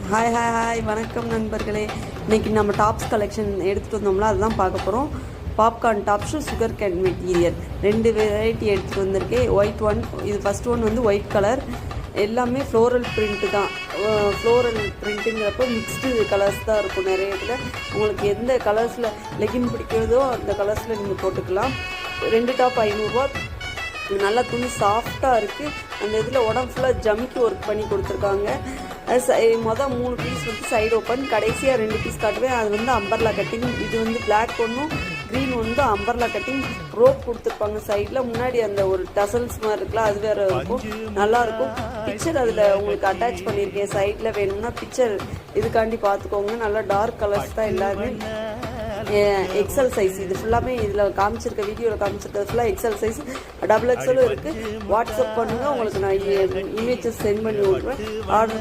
Hi hi hi வணக்கம் நண்பர்களே. இன்றைக்கி நம்ம டாப்ஸ் கலெக்ஷன் எடுத்துகிட்டு வந்தோம்ல, அதுதான் பார்க்க போகிறோம். Popcorn tops, sugar cane material 2 variety எடுத்துகிட்டு வந்திருக்கேன். ஒயிட் ஒன், இது ஃபஸ்ட் ஒன் வந்து ஒயிட் கலர். எல்லாமே ஃப்ளோரல் பிரிண்ட்டு தான். ஃப்ளோரல் பிரிண்ட்டுங்கிறப்போ மிக்ஸ்டு கலர்ஸ் தான் இருக்கும் நிறைய இதில். உங்களுக்கு எந்த கலர்ஸில் லெகின் பிடிக்கிறதோ அந்த கலர்ஸில் நீங்கள் போட்டுக்கலாம். 2 டாப் 500 ரூபா. நல்லா துணி சாஃப்டாக இருக்குது. அந்த இதில் உடம்பு ஃபுல்லாக ஜம்கி ஒர்க் பண்ணி கொடுத்துருக்காங்க. மொதல் 3 பீஸ் வந்து சைடு ஓப்பன், கடைசியாக 2 பீஸ் காட்டுவேன். அது வந்து அம்பர்லா கட்டிங். இது வந்து பிளாக் ஒன்றும் க்ரீன் வந்து அம்பர்லா கட்டிங். ரோப் கொடுத்துருப்பாங்க சைடில். முன்னாடி அந்த ஒரு டசல்ஸ் மாதிரி இருக்குல்ல, அது வேறு இருக்கும், நல்லாயிருக்கும். பிக்சர் அதில் உங்களுக்கு அட்டாச் பண்ணியிருக்கேன். சைடில் வேணும்னா பிக்சர் இதுக்காண்டி பார்த்துக்கோங்க. நல்லா டார்க் கலர்ஸ் தான் எல்லாருமே. எக்ஸல் சைஸ் இது ஃபுல்லாமே. இதில் காமிச்சிருக்க வீடியோவில் காமிச்சிருக்கிறது ஃபுல்லாக எக்ஸல் சைஸ். XXL இருக்குது. வாட்ஸ்அப் பண்ணுங்கள், உங்களுக்கு நான் இமேஜஸ் சென்ட் பண்ணி விட்ருவேன். ஆர்டர்